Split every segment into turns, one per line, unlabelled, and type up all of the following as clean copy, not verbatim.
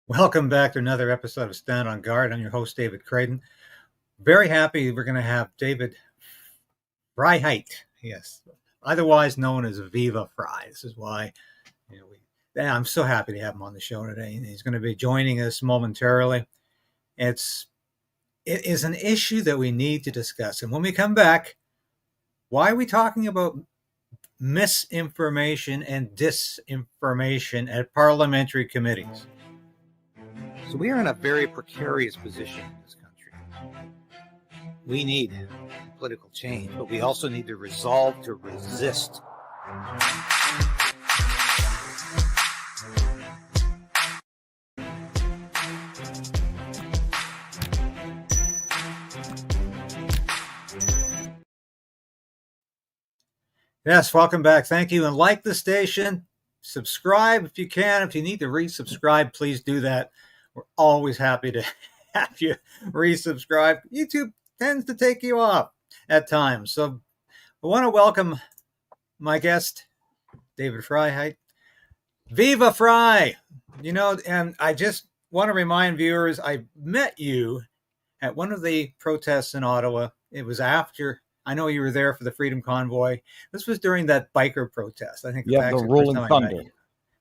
Welcome back to another episode of Stand on Guard. I'm your host, David Krayden. Very happy we're going to have David Freiheit, yes, otherwise known as Viva Frei. This is why I'm so happy to have him on the show today. He's going to be joining us momentarily. It is an issue that we need to discuss. And when we come back, why are we talking about misinformation and disinformation at parliamentary committees? So we are in a very precarious position in this country. We need political change, but we also need to resolve to resist. Yes, welcome back. Thank you. And like the station, subscribe if you can. If you need to resubscribe, please do that. We're always happy to have you resubscribe. YouTube tends to take you off at times. So I want to welcome my guest, David Freiheit. Viva Frei! And I just want to remind viewers, I met you at one of the protests in Ottawa. It was after, I know you were there for the Freedom Convoy. This was during that biker protest. I think
the Rolling Thunder.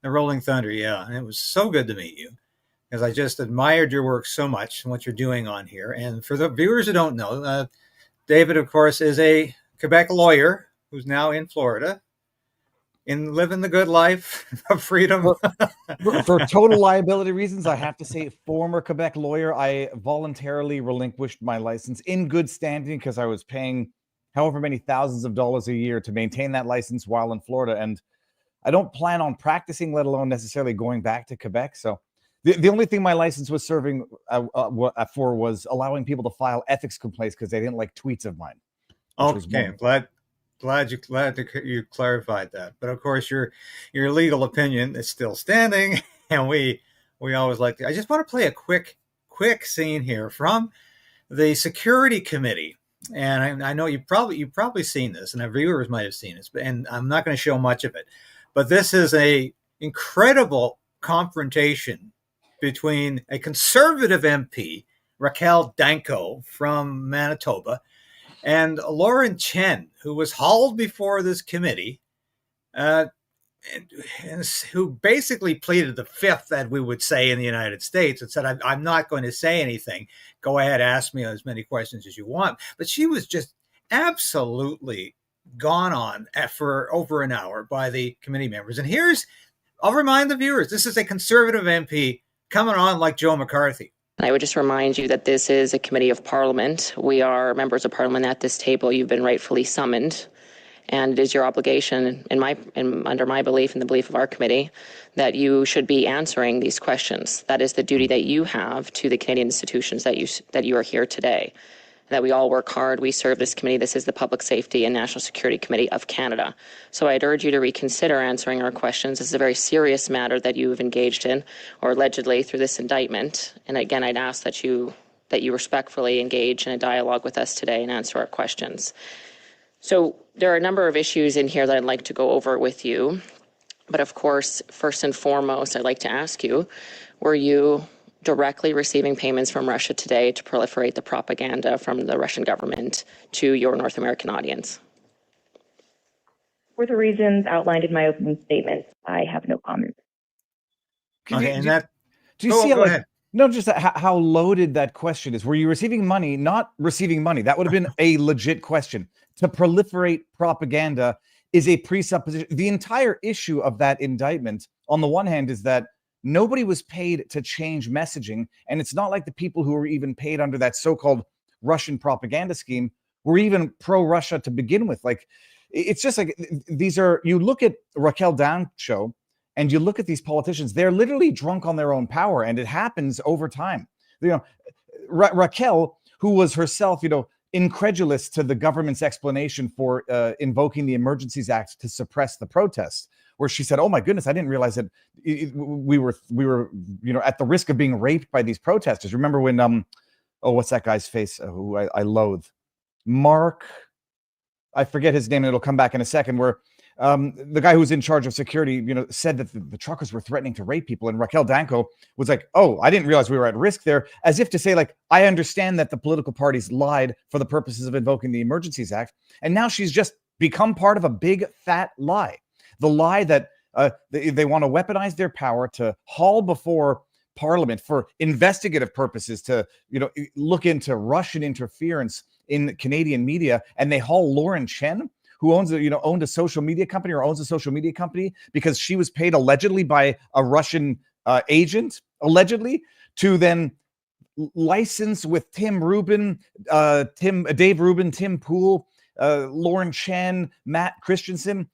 The Rolling Thunder, yeah. And it was so good to meet you, because I just admired your work so much and what you're doing on here. And for the viewers who don't know, David, of course, is a Quebec lawyer who's now in Florida and living the good life of freedom.
For total liability reasons, I have to say, former Quebec lawyer. I voluntarily relinquished my license in good standing because I was paying however many thousands of dollars a year to maintain that license while in Florida. And I don't plan on practicing, let alone necessarily going back to Quebec. So the only thing my license was serving for was allowing people to file ethics complaints because they didn't like tweets of mine.
Okay, glad you clarified that. But of course, your legal opinion is still standing, and we always like to. I just want to play a quick scene here from the Security Committee, and I know you've probably seen this, and our viewers might have seen this, and I'm not going to show much of it, but this is a incredible confrontation between a conservative MP, Raquel Dancho from Manitoba, and Lauren Chen, who was hauled before this committee, and who basically pleaded the fifth, that we would say in the United States, and said, I'm not going to say anything. Go ahead, ask me as many questions as you want. But she was just absolutely gone on for over an hour by the committee members. And I'll remind the viewers, this is a conservative MP coming on like Joe McCarthy.
I would just remind you that this is a committee of parliament. We are members of parliament at this table. You've been rightfully summoned, and it is your obligation, under my belief and the belief of our committee, that you should be answering these questions. That is the duty that you have to the Canadian institutions that you are here today. That we all work hard. We serve this committee. This is the Public Safety and National Security Committee of Canada. So I'd urge you to reconsider answering our questions. This is a very serious matter that you have engaged in, or allegedly through this indictment. And again, I'd ask that you respectfully engage in a dialogue with us today and answer our questions. So there are a number of issues in here that I'd like to go over with you. But of course, first and foremost, I'd like to ask you, were you directly receiving payments from Russia today to proliferate the propaganda from the Russian government to your North American audience?
For the reasons outlined in my opening statement, I have no comment.
Okay,
do you see just how loaded that question is? Were you receiving money, not receiving money? That would have been a legit question. To proliferate propaganda is a presupposition. The entire issue of that indictment, on the one hand, is that nobody was paid to change messaging. And it's not like the people who were even paid under that so-called Russian propaganda scheme were even pro-Russia to begin with. Like, it's just like you look at Raquel Dancho and you look at these politicians, they're literally drunk on their own power. And it happens over time. Raquel, who was herself, incredulous to the government's explanation for invoking the Emergencies Act to suppress the protests, where she said, "Oh my goodness, I didn't realize that we were at the risk of being raped by these protesters." Remember when what's that guy's face who I loathe? Mark, I forget his name, and it'll come back in a second, where the guy who's in charge of security, said that the truckers were threatening to rape people. And Raquel Dancho was like, oh, I didn't realize we were at risk there, as if to say, like, I understand that the political parties lied for the purposes of invoking the Emergencies Act. And now she's just become part of a big fat lie. The lie that they want to weaponize their power to haul before Parliament for investigative purposes to, look into Russian interference in Canadian media. And they haul Lauren Chen, who owns owned a social media company or owns a social media company because she was paid allegedly by a Russian agent, allegedly, to then license with Tim Rubin, Dave Rubin, Tim Poole, Lauren Chen, Matt Christensen,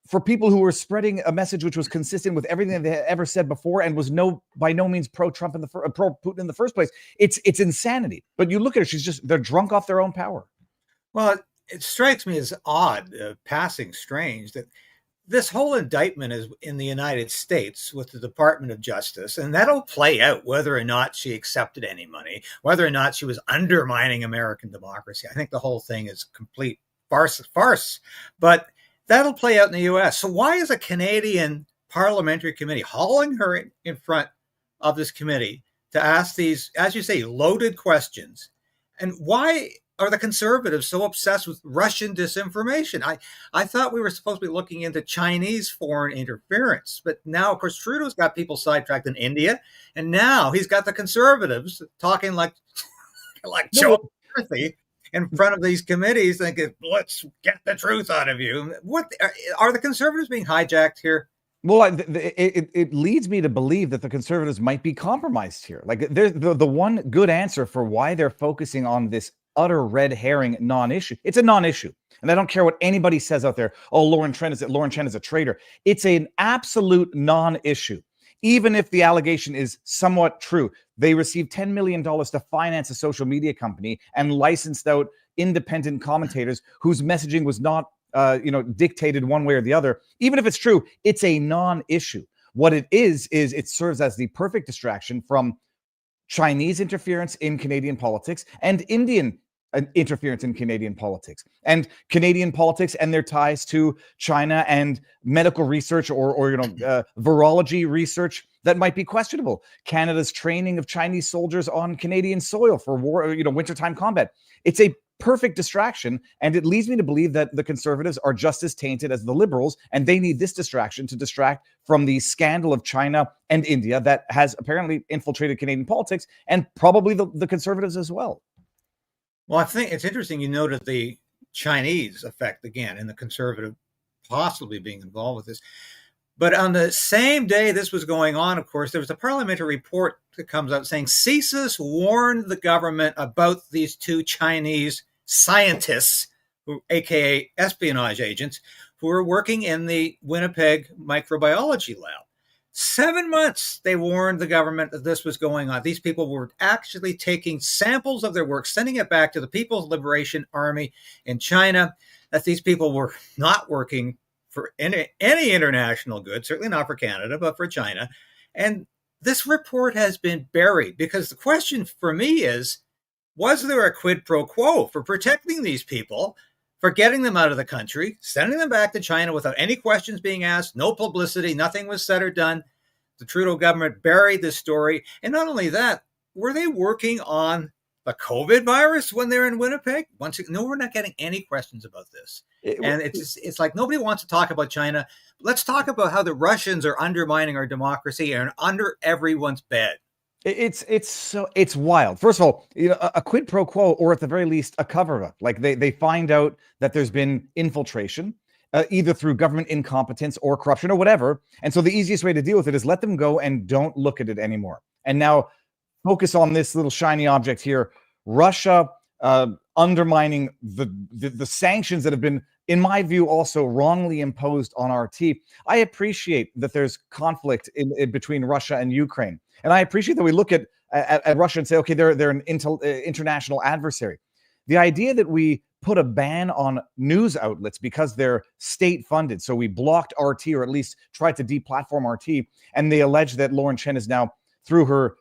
for people who were spreading a message which was consistent with everything that they had ever said before and was by no means pro-Trump pro Putin in the first place. It's insanity. But you look at her; they're drunk off their own power.
Well, it strikes me as odd, passing strange, that this whole indictment is in the United States with the Department of Justice, and that'll play out whether or not she accepted any money, whether or not she was undermining American democracy. I think the whole thing is complete farce. But that'll play out in the U.S. So why is a Canadian parliamentary committee hauling her in front of this committee to ask these, as you say, loaded questions? And why are the Conservatives so obsessed with Russian disinformation? I thought we were supposed to be looking into Chinese foreign interference, but now, of course, Trudeau's got people sidetracked in India, and now he's got the Conservatives talking like Joe McCarthy in front of these committees, thinking, let's get the truth out of you. What are the Conservatives being hijacked here?
Well, it leads me to believe that the Conservatives might be compromised here. Like, the one good answer for why they're focusing on this utter red herring non-issue. It's a non-issue. And I don't care what anybody says out there. Oh, Lauren Chen is a traitor. It's an absolute non-issue. Even if the allegation is somewhat true, they received $10 million to finance a social media company and licensed out independent commentators whose messaging was not dictated one way or the other. Even if it's true, it's a non-issue. What it is it serves as the perfect distraction from Chinese interference in Canadian politics and Indian interference in Canadian politics, and Canadian politics and their ties to China and medical research or virology research that might be questionable. Canada's training of Chinese soldiers on Canadian soil for war, wintertime combat. It's a perfect distraction, and it leads me to believe that the Conservatives are just as tainted as the Liberals, and they need this distraction to distract from the scandal of China and India that has apparently infiltrated Canadian politics, and probably the Conservatives as well.
Well, I think it's interesting you noted the Chinese effect again, and the Conservative possibly being involved with this. But on the same day this was going on, of course, there was a parliamentary report that comes out saying CSIS warned the government about these two Chinese scientists, aka espionage agents, who were working in the Winnipeg microbiology lab. 7 months they warned the government that this was going on. These people were actually taking samples of their work, sending it back to the People's Liberation Army in China, that these people were not working for any international good, certainly not for Canada, but for China. And this report has been buried because the question for me is, was there a quid pro quo for protecting these people, for getting them out of the country, sending them back to China without any questions being asked, no publicity, nothing was said or done? The Trudeau government buried this story. And not only that, were they working on the COVID virus when they're in Winnipeg? No, we're not getting any questions about this. And it's like nobody wants to talk about China. Let's talk about how the Russians are undermining our democracy and under everyone's bed.
It's wild. First of all, a quid pro quo, or at the very least a cover-up. Like they find out that there's been infiltration, either through government incompetence or corruption or whatever. And so the easiest way to deal with it is let them go and don't look at it anymore. And now focus on this little shiny object here, Russia undermining the sanctions that have been, in my view, also wrongly imposed on RT. I appreciate that there's conflict in between Russia and Ukraine. And I appreciate that we look at Russia and say, okay, they're an international adversary. The idea that we put a ban on news outlets because they're state funded, so we blocked RT, or at least tried to deplatform RT, and they allege that Lauren Chen is now, through her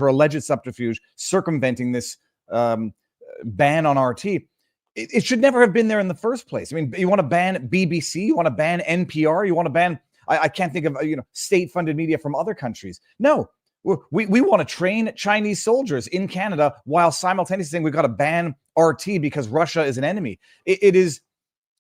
alleged subterfuge, circumventing this ban on RT. it should never have been there in the first place. I mean, you want to ban BBC, you want to ban NPR, you want to ban, I can't think of, state-funded media from other countries. No, we want to train Chinese soldiers in Canada while simultaneously saying we've got to ban RT because Russia is an enemy. It is.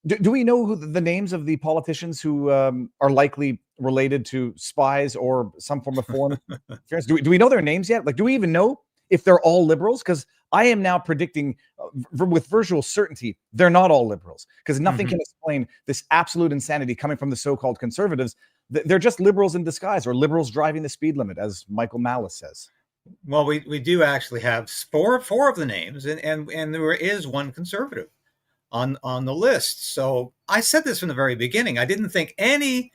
Do we know who the names of the politicians who are likely related to spies or some form of foreign affairs? Do we know their names yet? Like, do we even know if they're all liberals? Because I am now predicting with virtual certainty they're not all liberals, because nothing can explain this absolute insanity coming from the so-called conservatives. They're just liberals in disguise, or liberals driving the speed limit, as Michael Malice says.
Well, we do actually have four of the names, and there is one conservative on the list. So I said this from the very beginning. I didn't think any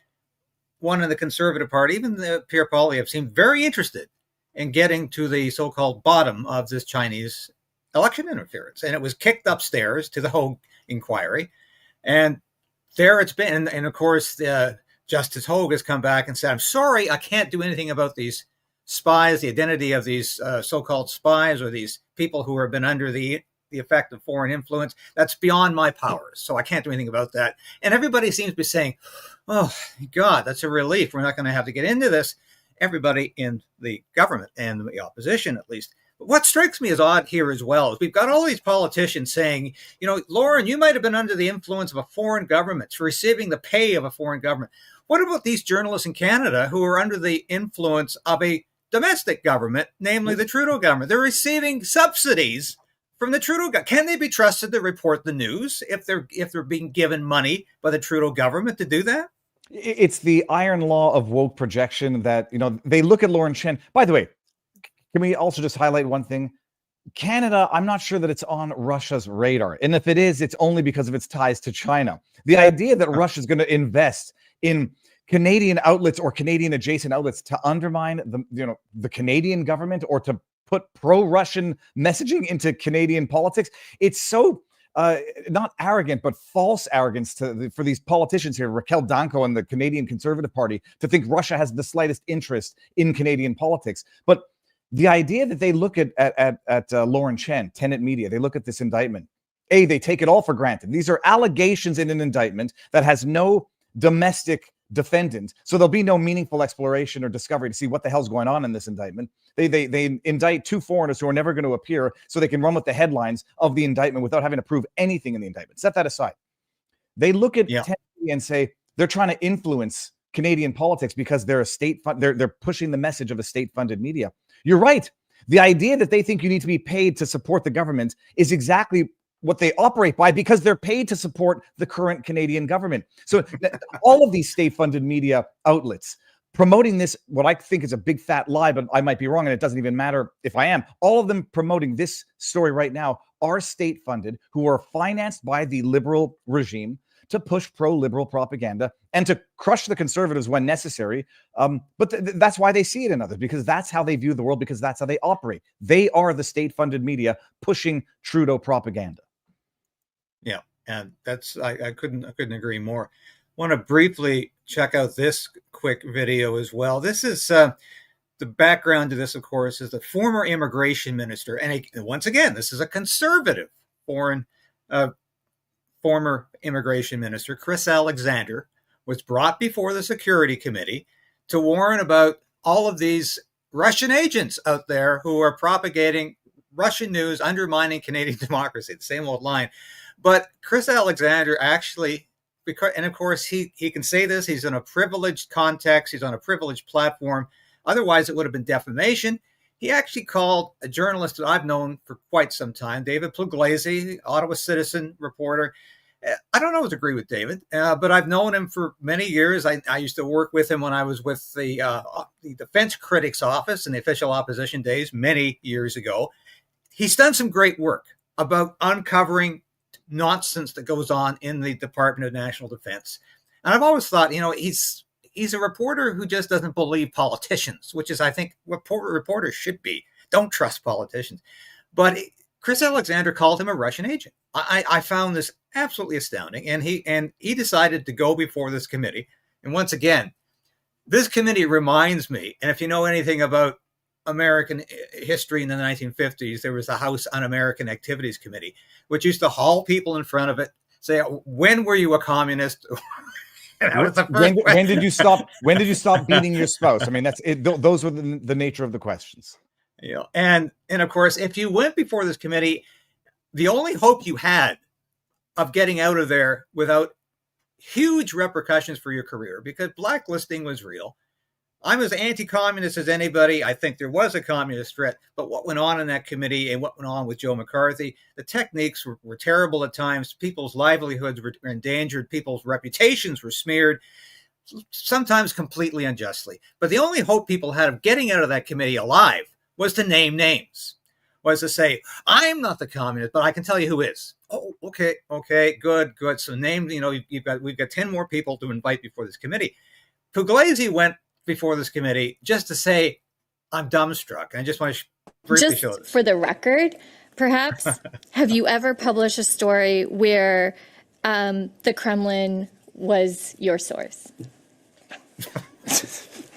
one in the Conservative Party, even the Pierre Poilievre, seemed very interested in getting to the so-called bottom of this Chinese election interference. And it was kicked upstairs to the Hogue inquiry. And there it's been. And of course, Justice Hogue has come back and said, I'm sorry, I can't do anything about these spies, the identity of these so-called spies, or these people who have been under the effect of foreign influence. That's beyond my powers, so I can't do anything about that. And everybody seems to be saying, oh, God, that's a relief. We're not going to have to get into this. Everybody in the government and the opposition, at least. But what strikes me as odd here as well is we've got all these politicians saying, Lauren, you might have been under the influence of a foreign government, receiving the pay of a foreign government. What about these journalists in Canada who are under the influence of a domestic government, namely the Trudeau government? They're receiving subsidies from the Trudeau government. Can they be trusted to report the news if they're being given money by the Trudeau government to do that?
It's the iron law of woke projection that, they look at Lauren Chen. By the way, can we also just highlight one thing? Canada, I'm not sure that it's on Russia's radar. And if it is, it's only because of its ties to China. The idea that Russia is going to invest in Canadian outlets or Canadian adjacent outlets to undermine the Canadian government or to put pro-Russian messaging into Canadian politics, it's so not arrogant, but false arrogance for these politicians here, Raquel Dancho and the Canadian Conservative Party, to think Russia has the slightest interest in Canadian politics. But the idea that they look at Lauren Chen, Tenet Media, they look at this indictment, they take it all for granted. These are allegations in an indictment that has no domestic defendant, so there'll be no meaningful exploration or discovery to see what the hell's going on in this indictment. They indict two foreigners who are never going to appear, so they can run with the headlines of the indictment without having to prove anything in the indictment. Set that aside. They look at Tennessee and say they're trying to influence Canadian politics because they're they're pushing the message of a state-funded media. You're right. The idea that they think you need to be paid to support the government is exactly what they operate by, because they're paid to support the current Canadian government. So all of these state-funded media outlets promoting this, what I think is a big fat lie, but I might be wrong, and it doesn't even matter if I am. All of them promoting this story right now are state-funded, who are financed by the liberal regime to push pro-liberal propaganda and to crush the conservatives when necessary. But that's why they see it in others, because that's how they view the world, because that's how they operate. They are the state-funded media pushing Trudeau propaganda.
Yeah, and that's I couldn't agree more. Want to briefly check out this quick video as well. This is the background to this, of course, is the former immigration minister, and once again, this is a conservative former immigration minister, Chris Alexander, was brought before the Security Committee to warn about all of these Russian agents out there who are propagating Russian news, undermining Canadian democracy. The same old line. But Chris Alexander actually, and of course he can say this, he's in a privileged context, he's on a privileged platform. Otherwise, it would have been defamation. He actually called a journalist that I've known for quite some time, David Pugliese, Ottawa Citizen reporter. I don't always agree with David, but I've known him for many years. I used to work with him when I was with the Defense Critics Office in the official opposition days many years ago. He's done some great work about uncovering nonsense that goes on in the Department of National Defense. And I've always thought, he's a reporter who just doesn't believe politicians, which is, I think, what reporters should be. Don't trust politicians. But Chris Alexander called him a Russian agent. I found this absolutely astounding. And he decided to go before this committee. And once again, this committee reminds me, and if you know anything about American history in the 1950s, there was the House Un-American Activities Committee, which used to haul people in front of it, say, "When were you a communist?"
When did you stop? When did you stop beating your spouse? I mean, that's it. Those were the nature of the questions.
And of course, if you went before this committee, the only hope you had of getting out of there without huge repercussions for your career, because blacklisting was real. I'm as anti-communist as anybody. I think there was a communist threat, but what went on in that committee and what went on with Joe McCarthy, the techniques were terrible at times. People's livelihoods were endangered. People's reputations were smeared, sometimes completely unjustly. But the only hope people had of getting out of that committee alive was to name names, was to say, "I'm not the communist, but I can tell you who is." Oh, okay, good. So name, we've got 10 more people to invite before this committee. Pugliese went before this committee just to say, "I'm dumbstruck." I just want to briefly show this.
For the record, perhaps, have you ever published a story where the Kremlin was your source?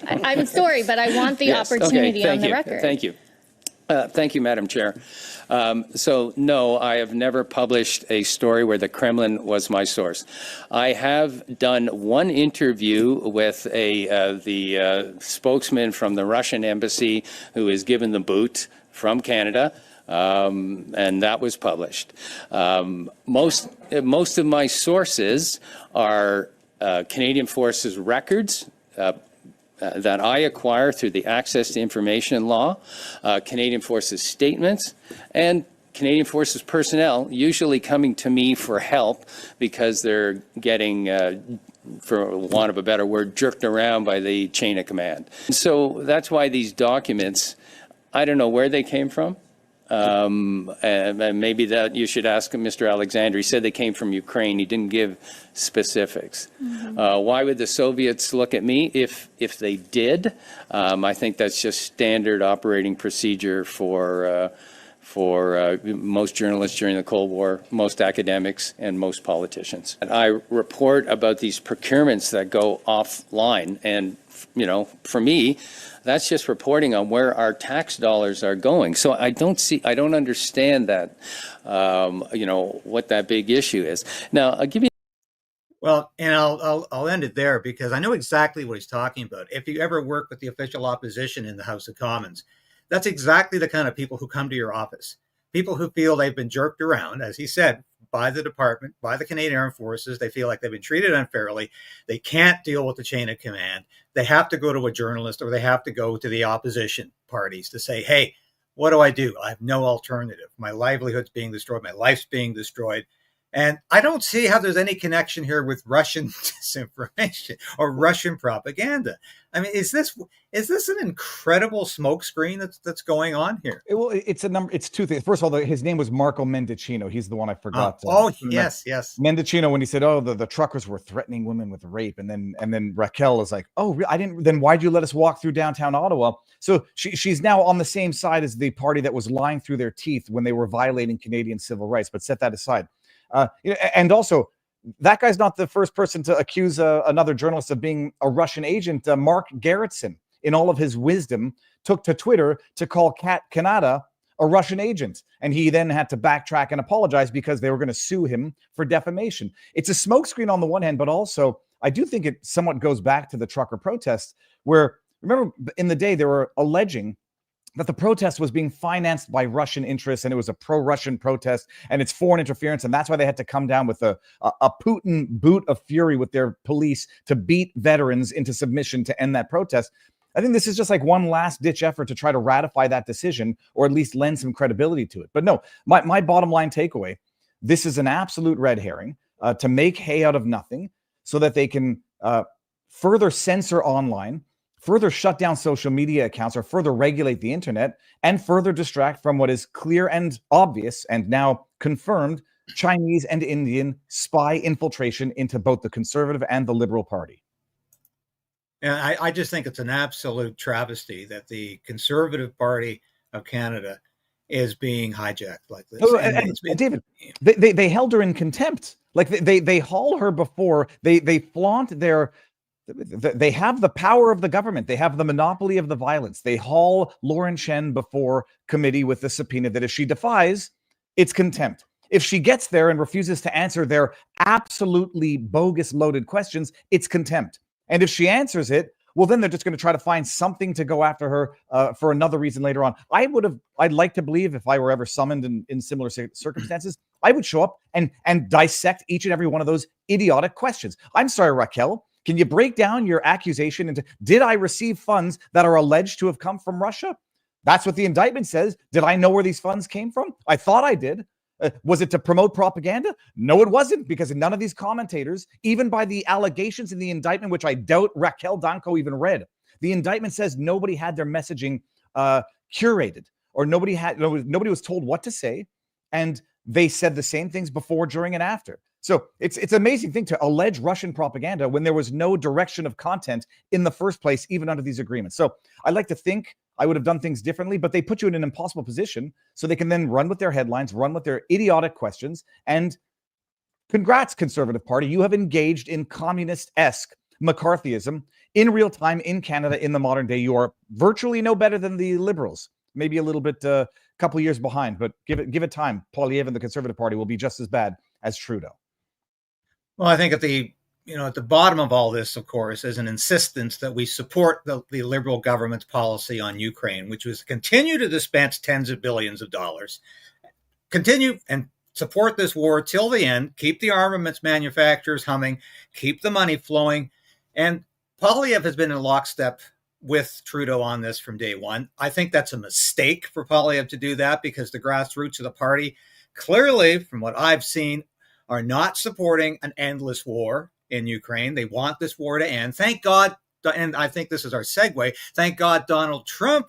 I'm sorry, but I want the opportunity on the record.
Thank you. Thank you, Madam Chair. So, no, I have never published a story where the Kremlin was my source. I have done one interview with the spokesman from the Russian embassy who is given the boot from Canada, and that was published. Most of my sources are Canadian Forces records, that I acquire through the Access to Information Law, Canadian Forces statements, and Canadian Forces personnel usually coming to me for help because they're getting, for want of a better word, jerked around by the chain of command. So that's why these documents, I don't know where they came from. And maybe that you should ask Mr. Alexander. He said they came from Ukraine. He didn't give specifics. Why would the Soviets look at me? If they did, I think that's just standard operating procedure for most journalists during the Cold War, most academics, and most politicians. And I report about these procurements that go offline, and for me, that's just reporting on where our tax dollars are going. So I don't understand that, what that big issue is. Now, I'll give you.
Well, and I'll end it there because I know exactly what he's talking about. If you ever work with the official opposition in the House of Commons, that's exactly the kind of people who come to your office. People who feel they've been jerked around, as he said, by the department, by the Canadian Armed Forces. They feel like they've been treated unfairly. They can't deal with the chain of command. They have to go to a journalist or they have to go to the opposition parties to say, "Hey, what do? I have no alternative. My livelihood's being destroyed. My life's being destroyed." And I don't see how there's any connection here with Russian disinformation or Russian propaganda. I mean, is this an incredible smokescreen that's going on here?
Well, it's two things. First of all, his name was Marco Mendicino. He's the one I forgot.
Yes.
Mendicino, when he said, "Oh, the truckers were threatening women with rape," and then Raquel is like, "Oh, I didn't. Then why'd you let us walk through downtown Ottawa?" So she's now on the same side as the party that was lying through their teeth when they were violating Canadian civil rights. But set that aside. And also, that guy's not the first person to accuse another journalist of being a Russian agent. Mark Gerritsen, in all of his wisdom, took to Twitter to call Canada a Russian agent. And he then had to backtrack and apologize because they were going to sue him for defamation. It's a smokescreen on the one hand, but also I do think it somewhat goes back to the trucker protests where, remember, in the day they were alleging that the protest was being financed by Russian interests and it was a pro-Russian protest and it's foreign interference. And that's why they had to come down with a Putin boot of fury with their police to beat veterans into submission to end that protest. I think this is just like one last ditch effort to try to ratify that decision or at least lend some credibility to it. But no, my bottom line takeaway, this is an absolute red herring to make hay out of nothing so that they can further censor online, further shut down social media accounts or further regulate the internet, and further distract from what is clear and obvious and now confirmed Chinese and Indian spy infiltration into both the Conservative and the Liberal Party.
And I just think it's an absolute travesty that the Conservative Party of Canada is being hijacked like this.
Oh, and David, they held her in contempt. Like they haul her before, they flaunt their They have the power of the government. They have the monopoly of the violence. They haul Lauren Chen before committee with the subpoena that if she defies, it's contempt. If she gets there and refuses to answer their absolutely bogus loaded questions, it's contempt. And if she answers it, well, then they're just going to try to find something to go after her for another reason later on. I'd like to believe if I were ever summoned in similar circumstances, I would show up and dissect each and every one of those idiotic questions. I'm sorry, Raquel. Can you break down your accusation into, did I receive funds that are alleged to have come from Russia? That's what the indictment says. Did I know where these funds came from? I thought I did. Was it to promote propaganda? No, it wasn't, because none of these commentators, even by the allegations in the indictment, which I doubt Raquel Dancho even read, the indictment says nobody had their messaging curated, or nobody was told what to say, and they said the same things before, during, and after. So it's an amazing thing to allege Russian propaganda when there was no direction of content in the first place, even under these agreements. So I like to think I would have done things differently, but they put you in an impossible position so they can then run with their headlines, run with their idiotic questions. And congrats, Conservative Party. You have engaged in communist-esque McCarthyism in real time in Canada in the modern day. You are virtually no better than the Liberals, maybe a little bit, couple years behind, but give it time. Poilievre and the Conservative Party will be just as bad as Trudeau.
Well, I think at the bottom of all this, of course, is an insistence that we support the Liberal government's policy on Ukraine, which was to continue to dispense tens of billions of dollars, continue and support this war till the end, keep the armaments manufacturers humming, keep the money flowing. And Poilievre has been in lockstep with Trudeau on this from day one. I think that's a mistake for Poilievre to do that, because the grassroots of the party, clearly, from what I've seen, are not supporting an endless war in Ukraine. They want this war to end. Thank God, and I think this is our segue, thank God Donald Trump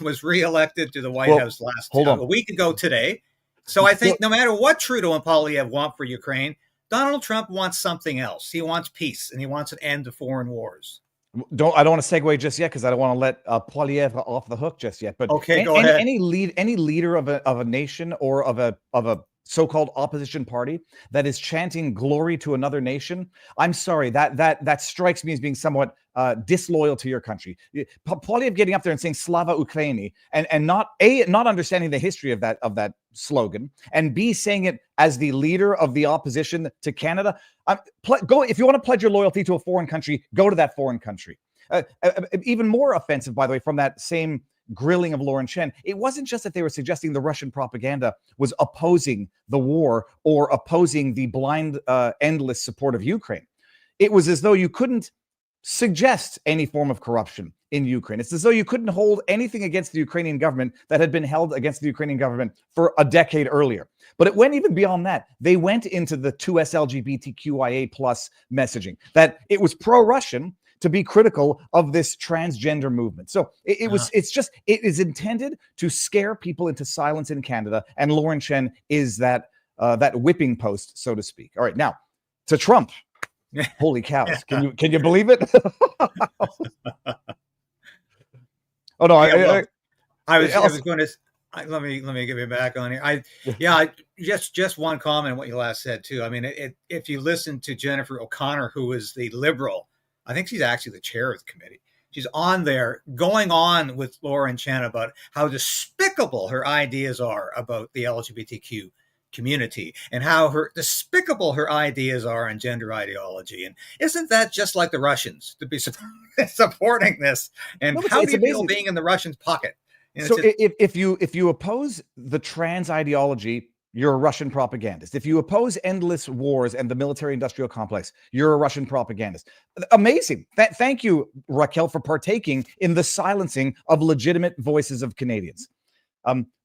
was reelected to the White House a week ago today. So I think no matter what Trudeau and Poilievre want for Ukraine, Donald Trump wants something else. He wants peace, and he wants an end to foreign wars.
I don't want to segue just yet, because I don't want to let Poilievre off the hook just yet. But
okay, go ahead.
Any leader of a nation or of a so-called opposition party that is chanting glory to another nation, I'm sorry, that strikes me as being somewhat disloyal to your country. Poilievre getting up there and saying Slava Ukraini, and not understanding the history of that slogan, and B, saying it as the leader of the opposition to Canada. Go, if you want to pledge your loyalty to a foreign country, go to that foreign country. Even more offensive, by the way, from that same grilling of Lauren Chen, it wasn't just that they were suggesting the Russian propaganda was opposing the war or opposing the blind, endless support of Ukraine. It was as though you couldn't suggest any form of corruption in Ukraine. It's as though you couldn't hold anything against the Ukrainian government that had been held against the Ukrainian government for a decade earlier. But it went even beyond that. They went into the 2S LGBTQIA plus messaging, that it was pro-Russian to be critical of this transgender movement. So it is intended to scare people into silence in Canada. And Lauren Chen is that whipping post, so to speak. All right, now to Trump. Holy cows. Can you believe it? Oh no,
I was going to let me get me back on here. Just one comment on what you last said too. I mean, if you listen to Jennifer O'Connor, who is the Liberal, I think she's actually the chair of the committee. She's on there going on with Lauren Chen about how despicable her ideas are about the LGBTQ community and how despicable her ideas are on gender ideology. And isn't that just like the Russians to be supporting this? And how do you feel being in the Russians' pocket?
So if you oppose the trans ideology, you're a Russian propagandist. If you oppose endless wars and the military-industrial complex, you're a Russian propagandist. Amazing. Thank you, Raquel, for partaking in the silencing of legitimate voices of Canadians.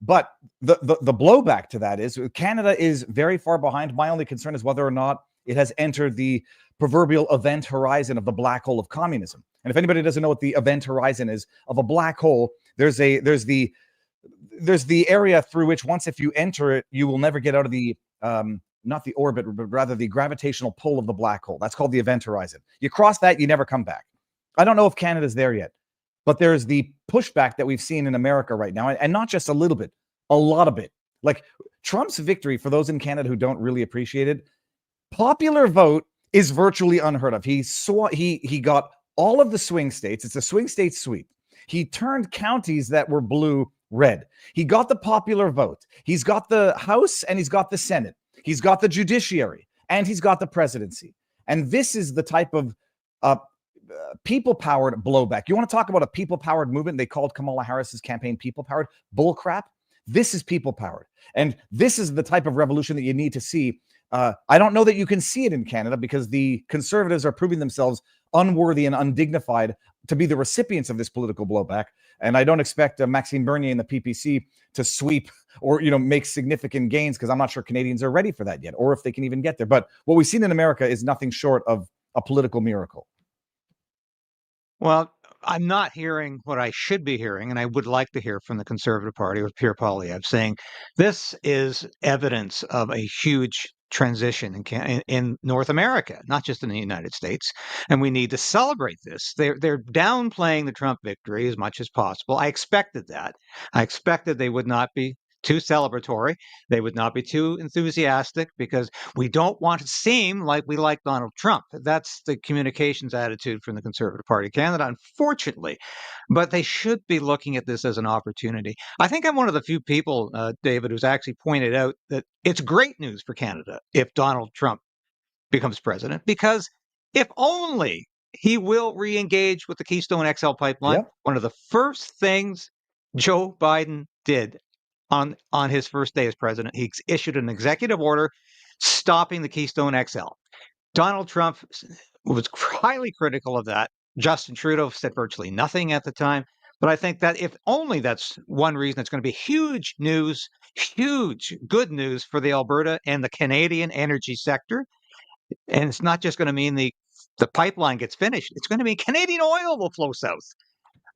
But the blowback to that is Canada is very far behind. My only concern is whether or not it has entered the proverbial event horizon of the black hole of communism. And if anybody doesn't know what the event horizon is of a black hole, there's the area through which once if you enter it, you will never get out of the not the orbit, but rather the gravitational pull of the black hole. That's called the event horizon. You cross that, you never come back. I don't know if Canada's there yet, but there's the pushback that we've seen in America right now, and not just a little bit, a lot of it. Like Trump's victory, for those in Canada who don't really appreciate it, popular vote is virtually unheard of. He got all of the swing states. It's a swing state sweep. He turned counties that were blue red. He got the popular vote. He's got the House and he's got the Senate. He's got the judiciary and he's got the presidency. And this is the type of people-powered blowback. You want to talk about a people-powered movement? They called Kamala Harris's campaign people-powered. Bullcrap. This is people-powered. And this is the type of revolution that you need to see. I don't know that you can see it in Canada because the Conservatives are proving themselves unworthy and undignified to be the recipients of this political blowback. And I don't expect Maxime Bernier and the PPC to sweep or, make significant gains because I'm not sure Canadians are ready for that yet, or if they can even get there. But what we've seen in America is nothing short of a political miracle.
Well, I'm not hearing what I should be hearing, and I would like to hear from the Conservative Party with Pierre Poilievre saying this is evidence of a huge transition in North America, not just in the United States, and we need to celebrate this. They're downplaying the Trump victory as much as possible. I expected that. I expected they would not be too celebratory. They would not be too enthusiastic because we don't want to seem like we like Donald Trump. That's the communications attitude from the Conservative Party of Canada, unfortunately. But they should be looking at this as an opportunity. I think I'm one of the few people, David, who's actually pointed out that it's great news for Canada if Donald Trump becomes president, because if only he will re-engage with the Keystone XL pipeline. Yep. One of the first things Joe Biden did on his first day as president, he issued an executive order stopping the Keystone XL. Donald Trump was highly critical of that. Justin Trudeau said virtually nothing at the time. But I think that if only that's one reason, it's going to be huge news, huge good news for the Alberta and the Canadian energy sector. And it's not just going to mean the pipeline gets finished. It's going to mean Canadian oil will flow south.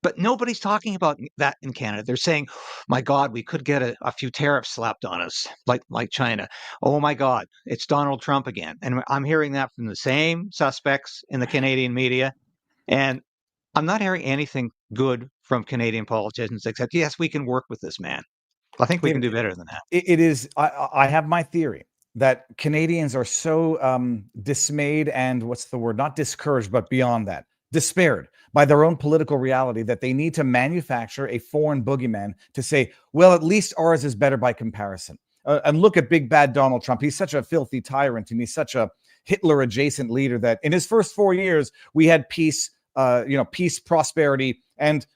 But nobody's talking about that in Canada. They're saying, my God, we could get a few tariffs slapped on us, like China. Oh, my God, it's Donald Trump again. And I'm hearing that from the same suspects in the Canadian media. And I'm not hearing anything good from Canadian politicians except, yes, we can work with this man. I think we can do better than that.
It is. I have my theory that Canadians are so dismayed and not discouraged, but beyond that, despaired by their own political reality that they need to manufacture a foreign boogeyman to say, well, at least ours is better by comparison. And look at big bad Donald Trump. He's such a filthy tyrant and he's such a Hitler adjacent leader that in his first 4 years, we had peace, peace, prosperity, and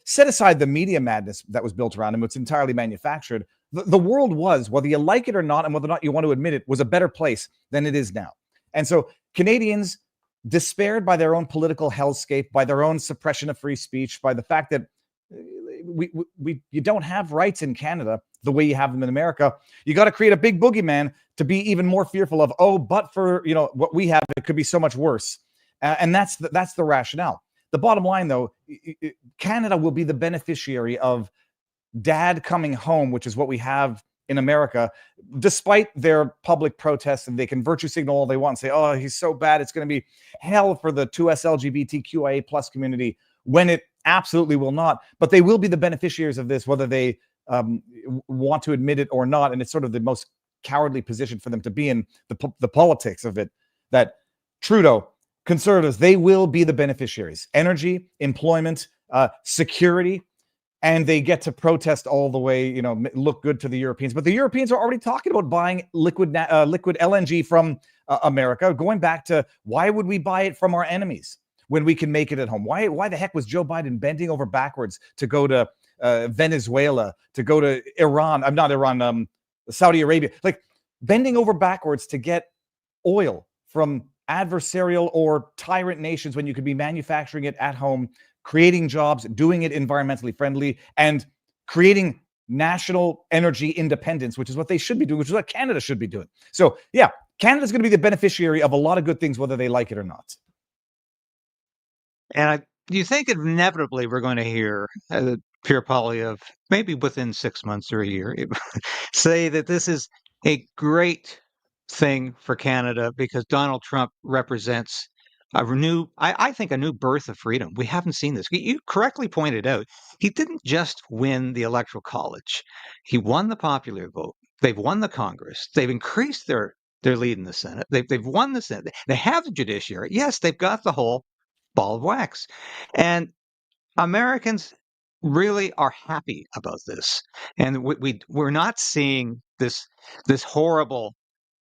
set aside the media madness that was built around him. It's entirely manufactured. The world was, whether you like it or not, and whether or not you want to admit it, was a better place than it is now. And so Canadians, despaired by their own political hellscape, by their own suppression of free speech, by the fact that you don't have rights in Canada the way you have them in America. You got to create a big boogeyman to be even more fearful of, but for what we have, it could be so much worse. And that's the rationale. The bottom line, though, Canada will be the beneficiary of dad coming home, which is what we have in America, despite their public protests, and they can virtue signal all they want and say, oh, he's so bad, it's going to be hell for the 2S LGBTQIA plus community, when it absolutely will not. But they will be the beneficiaries of this, whether they want to admit it or not. And it's sort of the most cowardly position for them to be in, the politics of it, that Trudeau, Conservatives, they will be the beneficiaries. Energy, employment, security, and they get to protest all the way, look good to the Europeans. But the Europeans are already talking about buying liquid LNG from America, going back to, why would we buy it from our enemies when we can make it at home? Why the heck was Joe Biden bending over backwards to go to Venezuela, to go to Saudi Arabia, like bending over backwards to get oil from adversarial or tyrant nations when you could be manufacturing it at home, creating jobs, doing it environmentally friendly, and creating national energy independence, which is what they should be doing, which is what Canada should be doing. So yeah, Canada's going to be the beneficiary of a lot of good things, whether they like it or not.
And do you think inevitably we're going to hear Pierre Poilievre, maybe within 6 months or a year, say that this is a great thing for Canada because Donald Trump represents I think a new birth of freedom. We haven't seen this. You correctly pointed out, he didn't just win the Electoral College. He won the popular vote. They've won the Congress. They've increased their They're leading the Senate. They've won the Senate. They have the judiciary. Yes, they've got the whole ball of wax. And Americans really are happy about this. And we're not seeing this horrible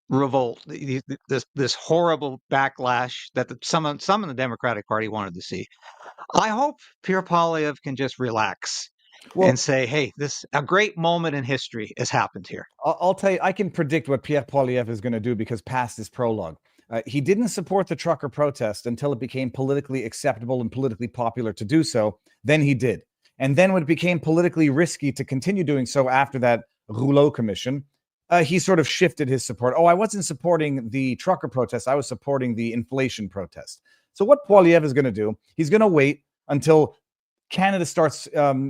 revolt, this horrible backlash that some in the Democratic Party wanted to see. I hope Pierre Poilievre can just relax and say, "Hey, a great moment in history has happened here."
I'll tell you, I can predict what Pierre Poilievre is going to do because past his prologue. He didn't support the trucker protest until it became politically acceptable and politically popular to do so. Then he did. And then when it became politically risky to continue doing so after that Rouleau Commission, he sort of shifted his support. Oh, I wasn't supporting the trucker protest. I was supporting the inflation protest. So what Poilievre is going to do, he's going to wait until Canada starts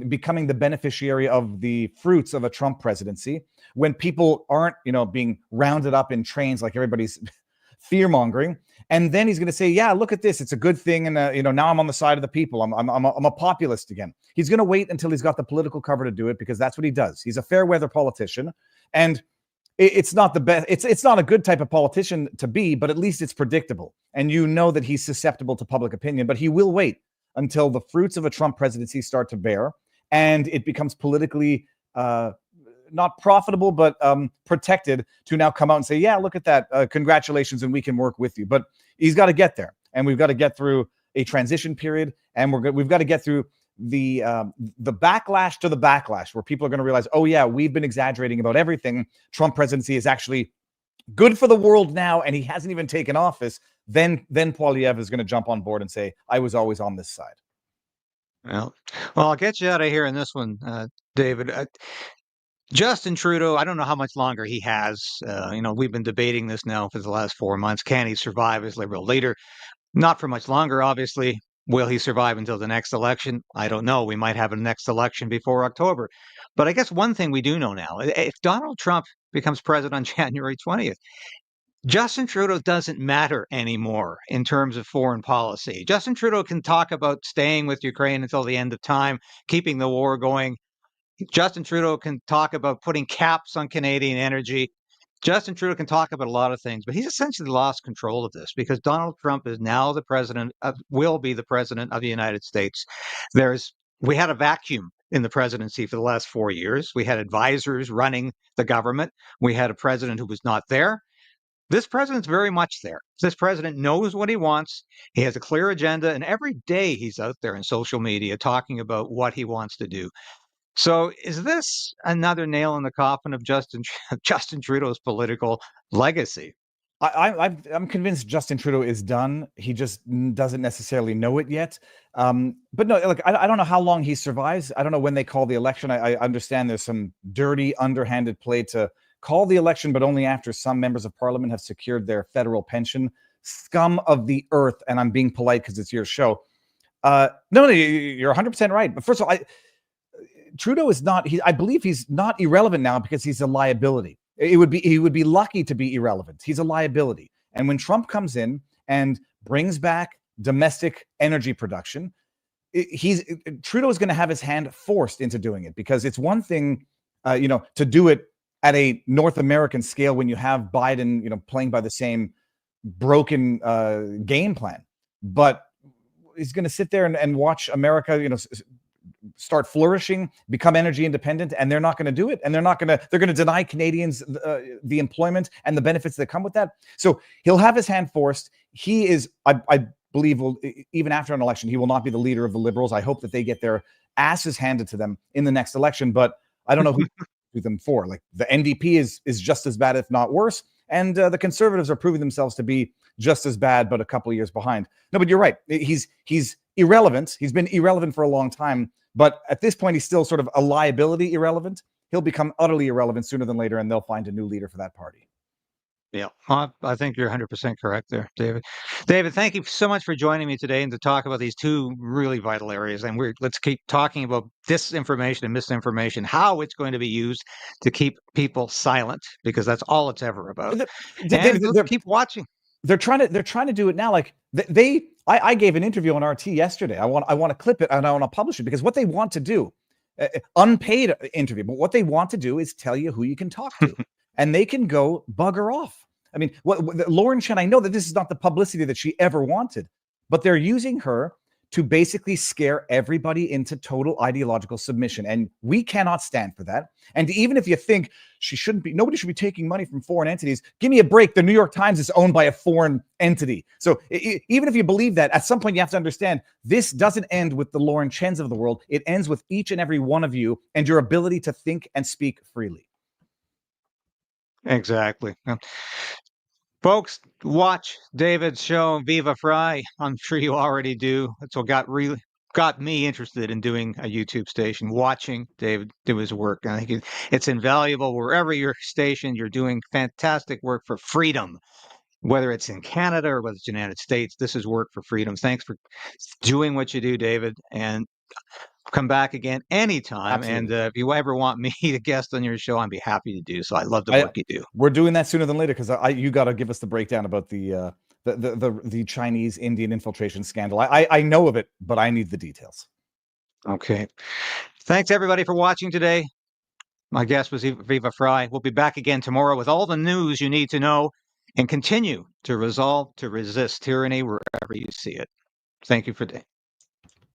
becoming the beneficiary of the fruits of a Trump presidency, when people aren't, being rounded up in trains like everybody's fear-mongering. And then he's going to say, yeah, look at this. It's a good thing. And, now I'm on the side of the people. I'm a populist again. He's going to wait until he's got the political cover to do it, because that's what he does. He's a fair weather politician. And it's not the best. It's not a good type of politician to be, but at least it's predictable. And you know that he's susceptible to public opinion, but he will wait until the fruits of a Trump presidency start to bear and it becomes politically not profitable, but protected, to now come out and say, yeah, look at that. Congratulations. And we can work with you. But he's got to get there. And we've got to get through a transition period. And we've got to get through the backlash to the backlash, where people are going to realize, oh yeah, we've been exaggerating about everything. Trump presidency is actually good for the world now, and he hasn't even taken office. Then Poilievre is going to jump on board and say, I was always on this side.
Well, I'll get you out of here in this one, David. Justin Trudeau, I don't know how much longer he has. We've been debating this now for the last 4 months. Can he survive as Liberal leader? Not for much longer, obviously. Will he survive until the next election? I don't know. We might have a next election before October. But I guess one thing we do know now, if Donald Trump becomes president on January 20th, Justin Trudeau doesn't matter anymore in terms of foreign policy. Justin Trudeau can talk about staying with Ukraine until the end of time, keeping the war going. Justin Trudeau can talk about putting caps on Canadian energy. Justin Trudeau can talk about a lot of things, but he's essentially lost control of this because Donald Trump is now will be the president of the United States. We had a vacuum in the presidency for the last 4 years. We had advisors running the government. We had a president who was not there. This president's very much there. This president knows what he wants. He has a clear agenda, and every day he's out there in social media talking about what he wants to do. So is this another nail in the coffin of Justin Trudeau's political legacy?
I'm convinced Justin Trudeau is done. He just doesn't necessarily know it yet. But no, look, I don't know how long he survives. I don't know when they call the election. I understand there's some dirty, underhanded play to call the election, but only after some members of parliament have secured their federal pension. Scum of the earth. And I'm being polite because it's your show. No, you're 100% right. But first of all, Trudeau is not. I believe he's not irrelevant now because he's a liability. He would be lucky to be irrelevant. He's a liability. And when Trump comes in and brings back domestic energy production, Trudeau is going to have his hand forced into doing it, because it's one thing, to do it at a North American scale when you have Biden, playing by the same broken game plan. But he's going to sit there and watch America, start flourishing, become energy independent, and they're not going to do it. And they're going to deny Canadians the employment and the benefits that come with that. So he'll have his hand forced. He is, I believe, even after an election, he will not be the leader of the Liberals. I hope that they get their asses handed to them in the next election, but I don't know who to do them for. Like, the NDP is just as bad, if not worse. And the Conservatives are proving themselves to be just as bad, but a couple of years behind. No, but you're right. He's irrelevant. He's been irrelevant for a long time. But at this point, he's still sort of a liability irrelevant. He'll become utterly irrelevant sooner than later, and they'll find a new leader for that party.
Yeah, I think you're 100% correct there, David. David, thank you so much for joining me today and to talk about these two really vital areas. And let's keep talking about disinformation and misinformation, how it's going to be used to keep people silent, because that's all it's ever about. Let's keep watching.
They're trying to do it now. Like I gave an interview on RT yesterday. I want to clip it and I want to publish it, because what they want to do, unpaid interview, but what they want to do is tell you who you can talk to, and they can go bugger off. I mean, Lauren Chen, I know that this is not the publicity that she ever wanted, but they're using her to basically scare everybody into total ideological submission. And we cannot stand for that. And even if you think nobody should be taking money from foreign entities, give me a break. The New York Times is owned by a foreign entity. So even if you believe that, at some point you have to understand this doesn't end with the Lauren Chens of the world. It ends with each and every one of you and your ability to think and speak freely.
Exactly. Folks, watch David's show, Viva Frei. I'm sure you already do. That's what got me interested in doing a YouTube station, watching David do his work. And I think it's invaluable wherever you're stationed. You're doing fantastic work for freedom, whether it's in Canada or whether it's in the United States. This is work for freedom. Thanks for doing what you do, David. And come back again anytime.
Absolutely.
And if you ever want me to guest on your show, I'd be happy to do so. I love the work you do.
We're doing that sooner than later because you got to give us the breakdown about the Chinese Indian infiltration scandal. I know of it, but I need the details.
Okay. Thanks everybody for watching today. My guest was Viva Frei. We'll be back again tomorrow with all the news you need to know and continue to resolve to resist tyranny wherever you see it. Thank you for today.